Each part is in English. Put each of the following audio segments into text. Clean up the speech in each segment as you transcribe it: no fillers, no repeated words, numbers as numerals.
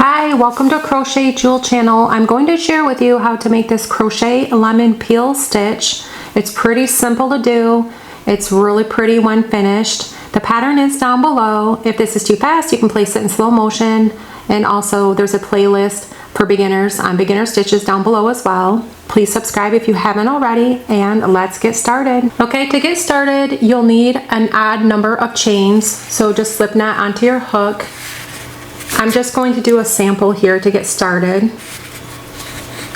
Hi, welcome to Crochet Jewel Channel. I'm going to share with you how to make this crochet lemon peel stitch. It's pretty simple to do. It's really pretty when finished. The pattern is down below. If this is too fast, you can place it in slow motion. And also there's a playlist for beginners on beginner stitches down below as well. Please subscribe if you haven't already, and let's get started. Okay, to get started, you'll need an odd number of chains. So just slip knot onto your hook. I'm just going to do a sample here to get started.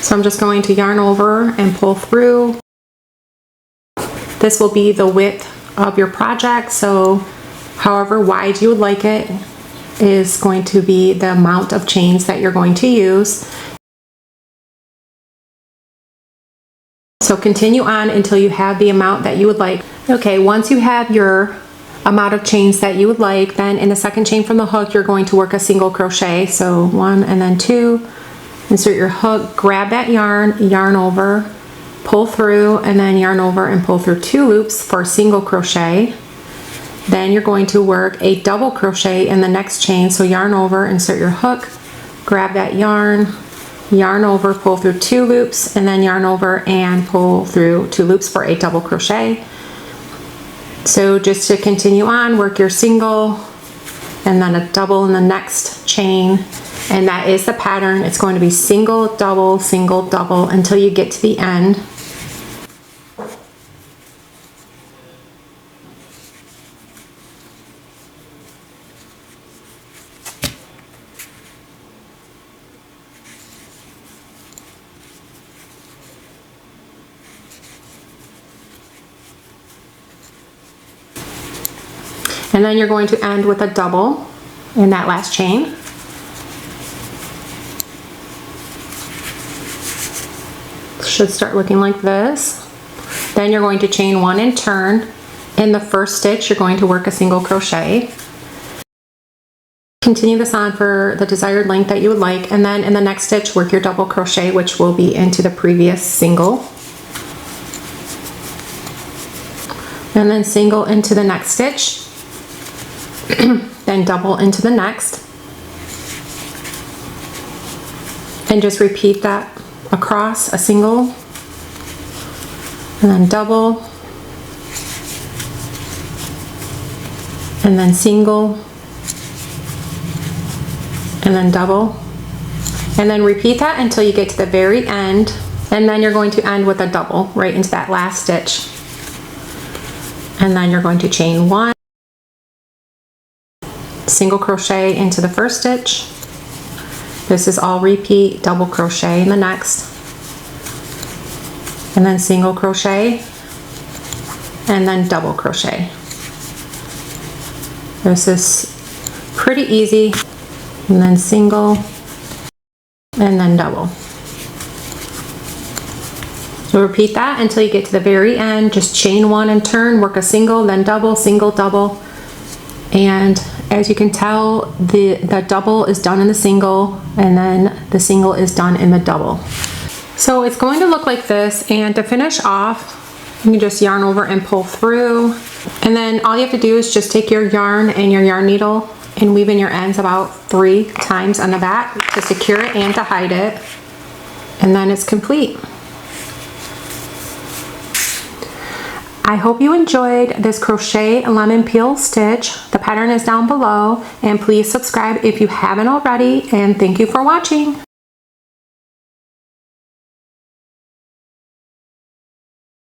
So I'm just going to yarn over and pull through. This will be the width of your project, so however wide you would like it is going to be the amount of chains that you're going to use. So continue on until you have the amount that you would like. Okay, once you have your amount of chains that you would like, then in the second chain from the hook you're going to work a single crochet. So 1 and then 2, insert your hook, grab that yarn over, pull through, and then yarn over and pull through 2 loops for a single crochet. Then you're going to work a double crochet in the next chain. So yarn over, insert your hook, grab that yarn over, pull through 2 loops, and then yarn over and pull through 2 loops for a double crochet. So just to continue on, work your single and then a double in the next chain, and that is the pattern. It's going to be single, double, until you get to the end. And then you're going to end with a double in that last chain. Should start looking like this. Then you're going to chain 1 and turn. In the first stitch, you're going to work a single crochet. Continue this on for the desired length that you would like, and then in the next stitch, work your double crochet, which will be into the previous single. And then single into the next stitch. Then double into the next, and just repeat that across a single, and then double, and then single, and then double, and then repeat that until you get to the very end, and then you're going to end with a double right into that last stitch, and then you're going to chain 1, single crochet into the first stitch. This is all repeat, double crochet in the next, and then single crochet, and then double crochet. This is pretty easy, and then single, and then double. So repeat that until you get to the very end. Just chain 1 and turn, work a single, then double, single, double, and as you can tell, the double is done in the single, and then the single is done in the double. So it's going to look like this, and to finish off, you can just yarn over and pull through, and then all you have to do is just take your yarn and your yarn needle and weave in your ends about 3 times on the back to secure it and to hide it, and then it's complete. I hope you enjoyed this crochet lemon peel stitch. The pattern is down below, and please subscribe if you haven't already, and thank you for watching.